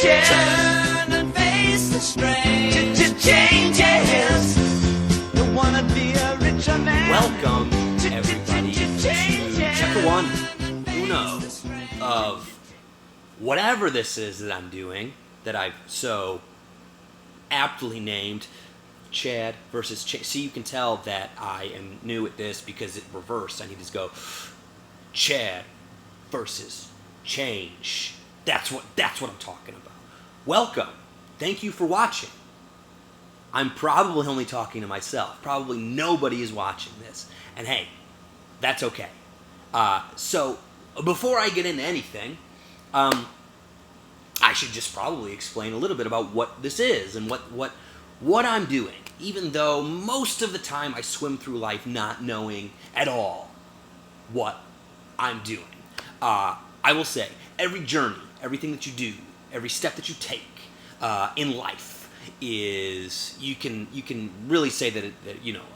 changes. Turn and face the strange changes. Don't wanna be a richer man. Welcome, everybody, to chapter 1, uno, of whatever this is that I'm doing, that I've so aptly named Chad versus Change. See, you can tell that I am new at this because it reversed. I need to go Chad versus Change. That's what I'm talking about. Welcome. Thank you for watching. I'm probably only talking to myself. Probably nobody is watching this. And hey, that's okay. So before I get into anything, I should just probably explain a little bit about what this is and what I'm doing, even though most of the time I swim through life not knowing at all what I'm doing. I will say, every journey, everything that you do, every step that you take in life is, you can really say that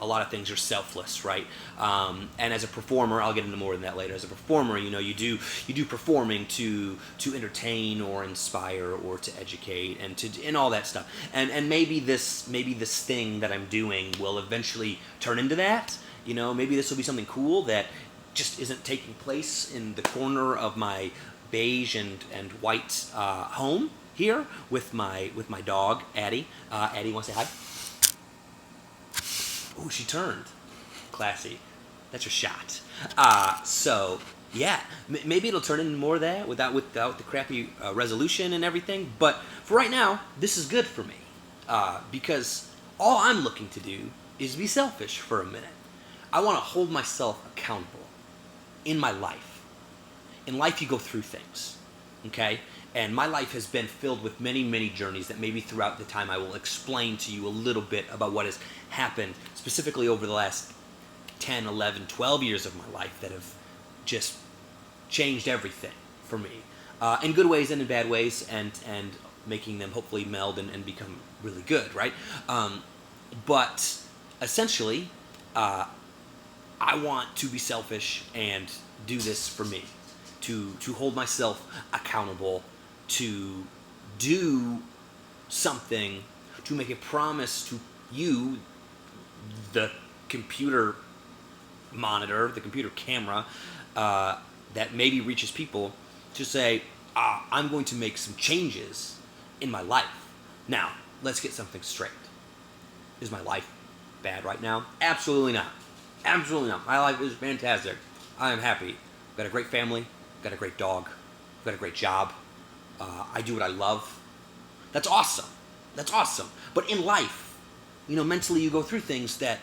a lot of things are selfless, right? And as a performer, I'll get into more than that later. As a performer, you do performing to entertain or inspire or to educate and all that stuff. And maybe this thing that I'm doing will eventually turn into that. Maybe this will be something cool that just isn't taking place in the corner of my beige and white home here with my dog, Addie. Addie, want to say hi? Oh, she turned. Classy. That's your shot. So, yeah, maybe it'll turn into more of that without the crappy resolution and everything. But for right now, this is good for me because all I'm looking to do is be selfish for a minute. I want to hold myself accountable in my life. In life, you go through things, okay? And my life has been filled with many, many journeys that maybe throughout the time I will explain to you a little bit about what has happened specifically over the last 10, 11, 12 years of my life that have just changed everything for me. In good ways and in bad ways, and making them hopefully meld and become really good, right? But essentially, I want to be selfish and do this for me, to hold myself accountable, to do something, to make a promise to you, the computer monitor, the computer camera, that maybe reaches people, to say, I'm going to make some changes in my life. Now, let's get something straight. Is my life bad right now? Absolutely not. Absolutely not. My life is fantastic. I am happy. I've got a great family. I've got a great dog. I've got a great job. I do what I love. That's awesome. That's awesome. But in life, mentally you go through things that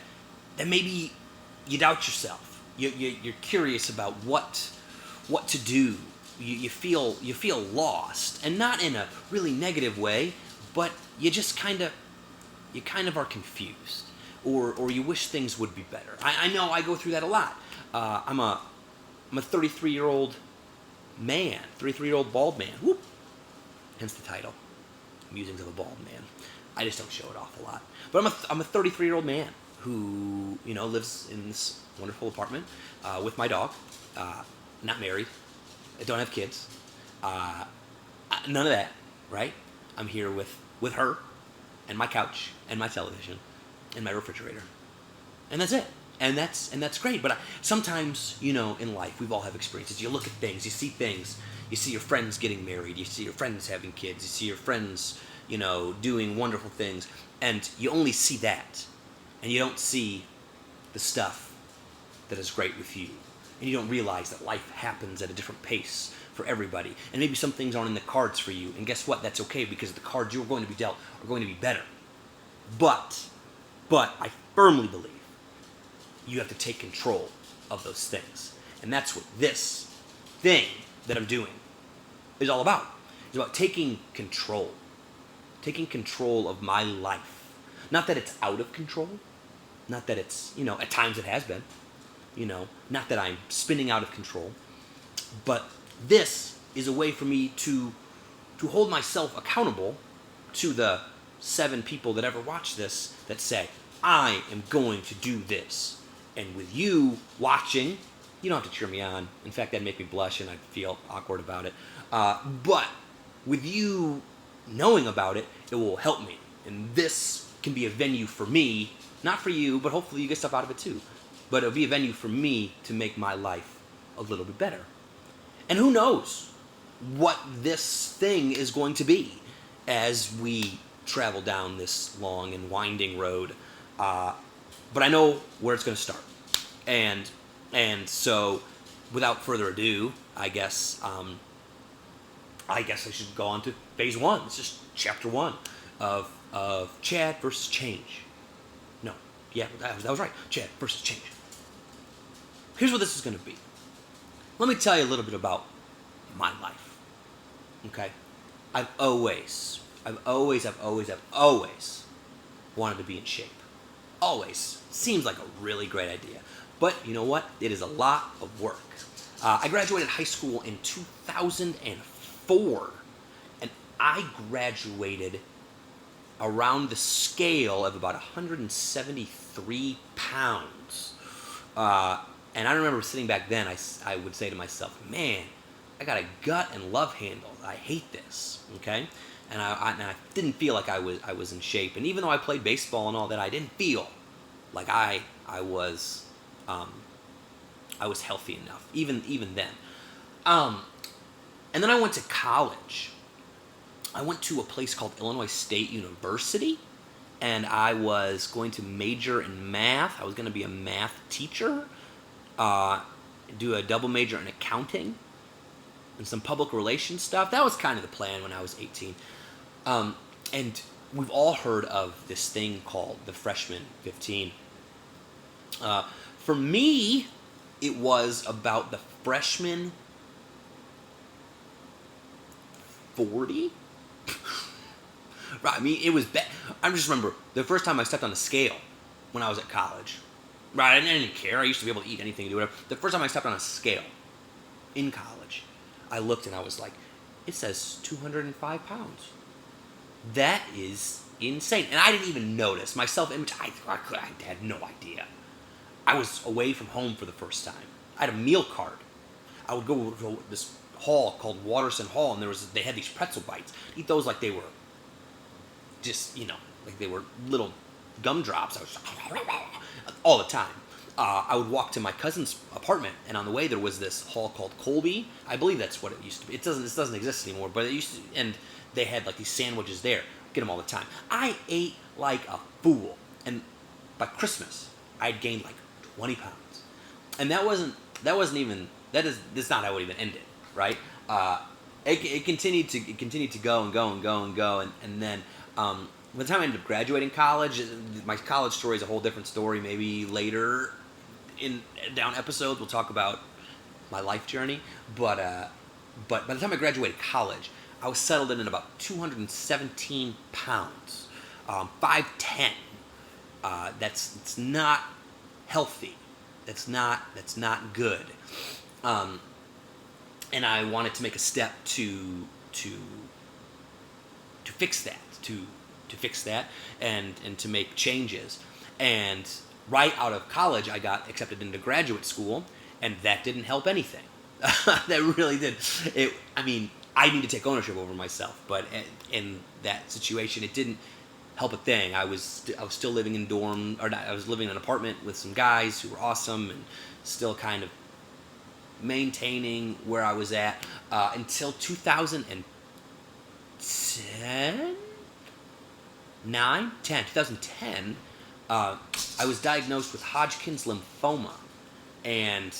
maybe you doubt yourself. You're curious about what to do. You feel lost, and not in a really negative way, but you just kind of are confused, or you wish things would be better. I know I go through that a lot. I'm a 33-year-old man, 33-year-old bald man. Whoop. Hence the title, Musings of a Bald Man. I just don't show it off a lot. But I'm a 33-year-old man who, lives in this wonderful apartment with my dog. Not married. I don't have kids. None of that, right? I'm here with her and my couch and my television and my refrigerator. And that's it. And that's great. But sometimes, in life, we've all have experiences. You look at things, you see things. You see your friends getting married. You see your friends having kids. You see your friends, doing wonderful things. And you only see that. And you don't see the stuff that is great with you. And you don't realize that life happens at a different pace for everybody. And maybe some things aren't in the cards for you. And guess what? That's okay, because the cards you're going to be dealt are going to be better. But I firmly believe you have to take control of those things. And that's what this thing that I'm doing is all about. It's about taking control. Taking control of my life. Not that it's out of control. Not that it's, at times it has been. Not that I'm spinning out of control. But this is a way for me to hold myself accountable to the 7 people that ever watch this that say, I am going to do this. And with you watching, you don't have to cheer me on. In fact, that'd make me blush and I'd feel awkward about it. But with you knowing about it, it will help me. And this can be a venue for me, not for you, but hopefully you get stuff out of it too. But it'll be a venue for me to make my life a little bit better. And who knows what this thing is going to be as we travel down this long and winding road. But I know where it's going to start. And so, without further ado, I guess I should go on to phase one. It's just chapter one of Chad versus change. No, yeah, that was right. Chad versus change. Here's what this is going to be. Let me tell you a little bit about my life. Okay, I've always wanted to be in shape. Always. Seems like a really great idea. But you know what? It is a lot of work. I graduated high school in 2004, and I graduated around the scale of about 173 pounds. And I remember sitting back then, I would say to myself, man, I got a gut and love handle. I hate this, okay? And I didn't feel like I was in shape. And even though I played baseball and all that, I didn't feel like I was healthy enough, even then. And then I went to college. I went to a place called Illinois State University, and I was going to major in math. I was going to be a math teacher, do a double major in accounting, and some public relations stuff. That was kind of the plan when I was 18. And we've all heard of this thing called the Freshman 15. For me, it was about the freshman 40. Right, I mean, it was bad. I just remember the first time I stepped on a scale when I was at college. Right, I didn't care. I used to be able to eat anything, do whatever. The first time I stepped on a scale in college, I looked and I was like, it says 205 pounds. That is insane. And I didn't even notice. My self-image, I had no idea. I was away from home for the first time. I had a meal card. I would go to this hall called Watterson Hall, and they had these pretzel bites. I'd eat those like they were just, like they were little gumdrops. I was all the time. I would walk to my cousin's apartment, and on the way there was this hall called Colby. I believe that's what it used to be. This doesn't exist anymore, but it used to, and they had like these sandwiches there. Get them all the time. I ate like a fool, and by Christmas I had gained like 20 pounds, and that's not how it even ended, right? It continued to go and go and go and go, and then by the time I ended up graduating college, my college story is a whole different story. Maybe later in down episodes we'll talk about my life journey, but by the time I graduated college, I was settled in at about 217 pounds, 5'10". It's not healthy. That's not good. And I wanted to make a step to fix that, to fix that, and to make changes. And right out of college, I got accepted into graduate school, and that didn't help anything. That really did. I need to take ownership over myself, but in that situation, it didn't help a thing. I was still living in I was living in an apartment with some guys who were awesome, and still kind of maintaining where I was at until 2010. 2010, I was diagnosed with Hodgkin's lymphoma, and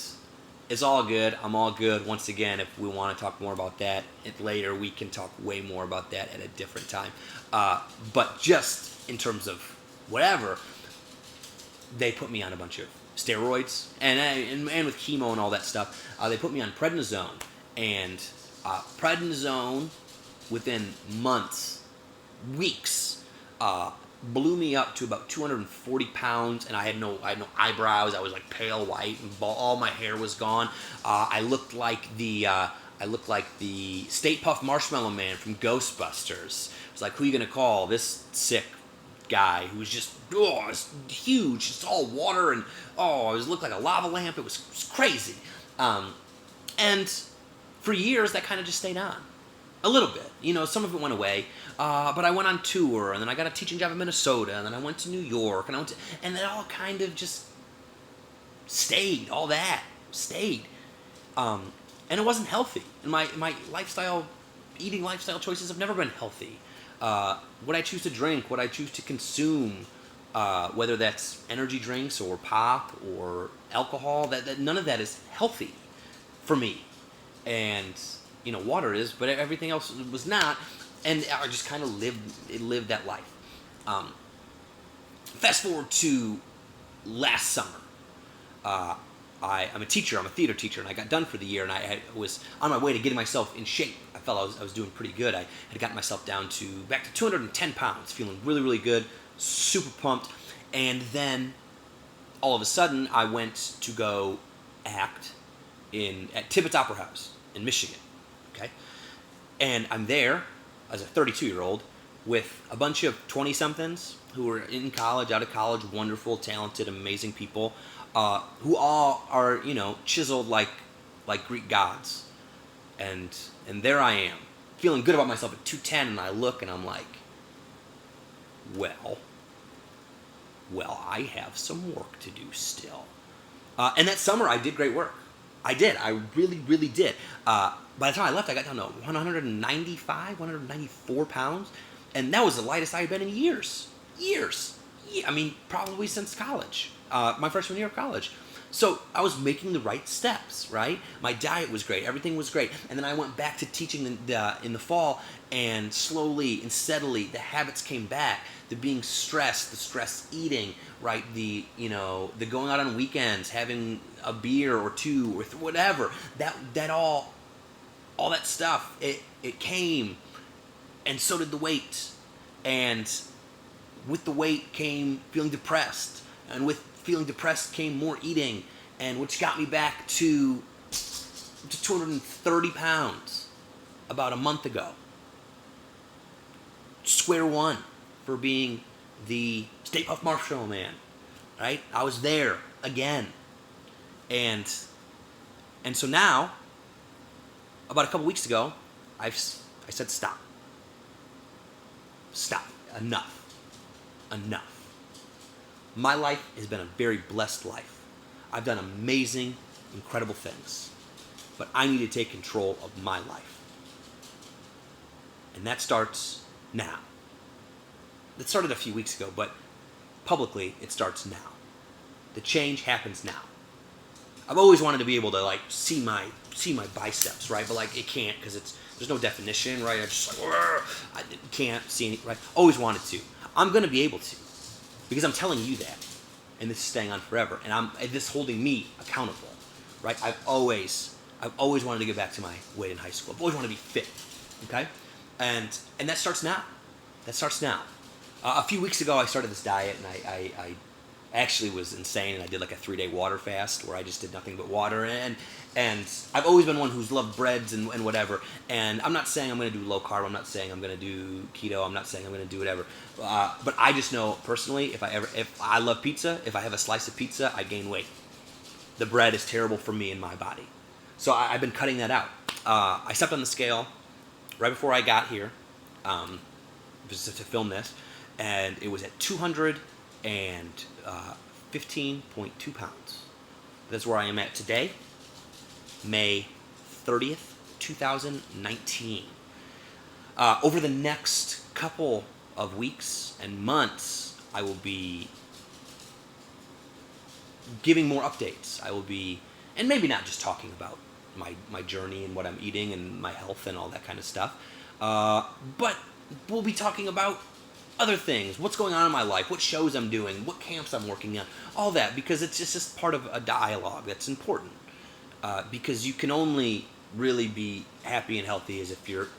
it's all good. I'm all good. Once again, if we want to talk more about that later, we can talk way more about that at a different time. But just in terms of whatever, they put me on a bunch of steroids and with chemo and all that stuff. They put me on prednisone, and prednisone within months, weeks, blew me up to about 240 pounds, and I had no eyebrows. I was like pale white, and all my hair was gone. I looked like the Stay Puft Marshmallow Man from Ghostbusters. It was like, who are you gonna call? This sick guy who was just it's huge. It's all water, and it looked like a lava lamp. It was crazy. And for years that kind of just stayed on. A little bit. Some of it went away. But I went on tour, and then I got a teaching job in Minnesota, and then I went to New York, and it all kind of just stayed. All that stayed. And it wasn't healthy. And my eating lifestyle choices have never been healthy. What I choose to drink, what I choose to consume, whether that's energy drinks or pop or alcohol, that none of that is healthy for me. And water is, but everything else was not. And I just kind of lived that life. Fast forward to last summer. I'm a teacher. I'm a theater teacher, and I got done for the year, and I was on my way to getting myself in shape. I felt I was doing pretty good. I had gotten myself back to 210 pounds, feeling really, really good, super pumped. And then all of a sudden, I went to go act at Tibbetts Opera House in Michigan. Okay, and I'm there as a 32-year-old with a bunch of 20-somethings who were in college, out of college, wonderful, talented, amazing people. Who all are, chiseled like Greek gods. And there I am, feeling good about myself at 210, and I look and I'm like, well, I have some work to do still. And that summer I did great work. I did. I really, really did. By the time I left, I got down to 194 pounds, and that was the lightest I had been in years. Yeah, I mean, probably since college. My freshman year of college. So I was making the right steps, right? My diet was great. Everything was great. And then I went back to teaching in the fall, and slowly and steadily the habits came back. The being stressed, the stress eating, right? The going out on weekends, having a beer or two or whatever. That all that stuff, it came, and so did the weight. And with the weight came feeling depressed. And with feeling depressed came more eating, and which got me back to 230 pounds about a month ago. Square one for being the Stay Puft Marshmallow Man, right? I was there again. And so now, about a couple weeks ago, I said stop. Stop. Enough. My life has been a very blessed life. I've done amazing, incredible things. But I need to take control of my life. And that starts now. That started a few weeks ago, but publicly it starts now. The change happens now. I've always wanted to be able to see my biceps, right? But it can't because there's no definition, right? I just I can't see any, right? Always wanted to. I'm going to be able to. Because I'm telling you that, and this is staying on forever, and this is holding me accountable, right? I've always wanted to get back to my weight in high school. I've always wanted to be fit, okay? And that starts now. A few weeks ago, I started this diet, and I actually was insane, and I did a 3-day water fast where I just did nothing but water, and I've always been one who's loved breads and whatever, and I'm not saying I'm going to do low carb, I'm not saying I'm going to do keto, I'm not saying I'm going to do whatever, but I just know personally, if I love pizza, if I have a slice of pizza, I gain weight. The bread is terrible for me and my body. So I've been cutting that out. I stepped on the scale right before I got here, just to film this, and it was at 215.2 pounds. That's where I am at today, May 30th, 2019. Over the next couple of weeks and months, I will be giving more updates. I will be, and maybe not just talking about my journey and what I'm eating and my health and all that kind of stuff, but we'll be talking about other things, what's going on in my life, what shows I'm doing, what camps I'm working on, all that, because it's just part of a dialogue that's important. Because you can only really be happy and healthy as if you're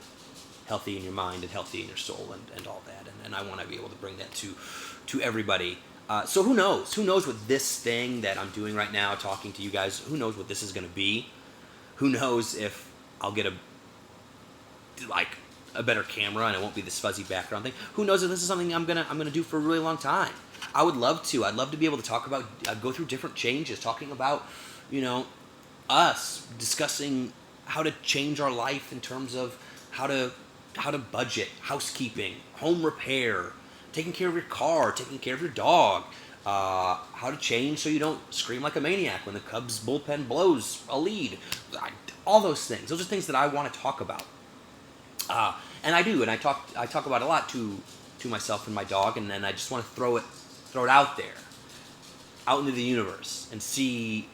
healthy in your mind and healthy in your soul and all that. And I want to be able to bring that to everybody. So who knows? Who knows what this thing that I'm doing right now, talking to you guys, who knows what this is going to be? Who knows if I'll get a better camera and it won't be this fuzzy background thing. Who knows if this is something I'm gonna do for a really long time. I would love to. I'd love to be able to talk about, go through different changes, talking about, us, discussing how to change our life in terms of how to budget, housekeeping, home repair, taking care of your car, taking care of your dog, how to change so you don't scream like a maniac when the Cubs bullpen blows a lead. All those things. Those are things that I want to talk about. And I do, and I talk about it a lot to myself and my dog, and then I just want to throw it out there, out into the universe, and see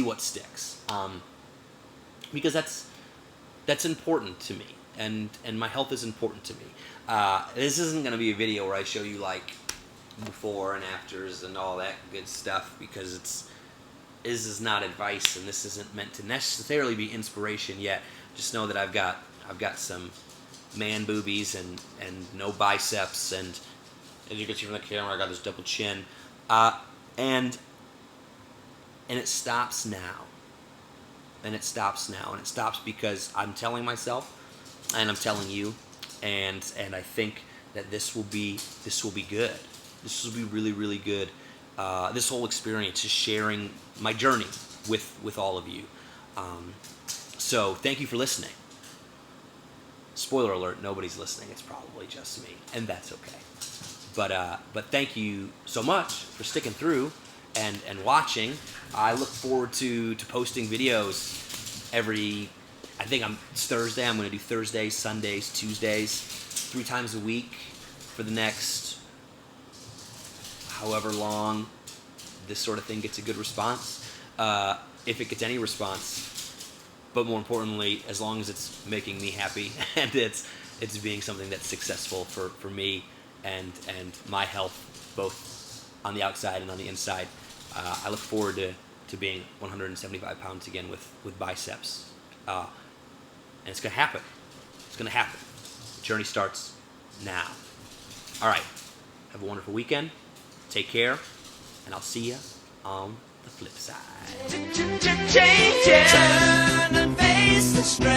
what sticks. Because that's important to me, and my health is important to me. This isn't going to be a video where I show you like before and afters and all that good stuff, because this is not advice, and this isn't meant to necessarily be inspiration yet. Just know that I've got some man boobies and no biceps, and as you can see from the camera, I got this double chin, and it stops now. And it stops now, and it stops because I'm telling myself, and I'm telling you, and I think that this will be good. This will be really, really good. This whole experience is sharing my journey with all of you. So thank you for listening. Spoiler alert: nobody's listening. It's probably just me, and that's okay. But thank you so much for sticking through and watching. I look forward to posting videos it's Thursday. I'm going to do Thursdays, Sundays, Tuesdays, 3 times a week for the next however long this sort of thing gets a good response. If it gets any response, but more importantly, as long as it's making me happy and it's being something that's successful for me and my health, both on the outside and on the inside. I look forward to being 175 pounds again with biceps. And it's going to happen. It's going to happen. The journey starts now. All right. Have a wonderful weekend. Take care. And I'll see you on the flip side. Change it. Turn and face the strain.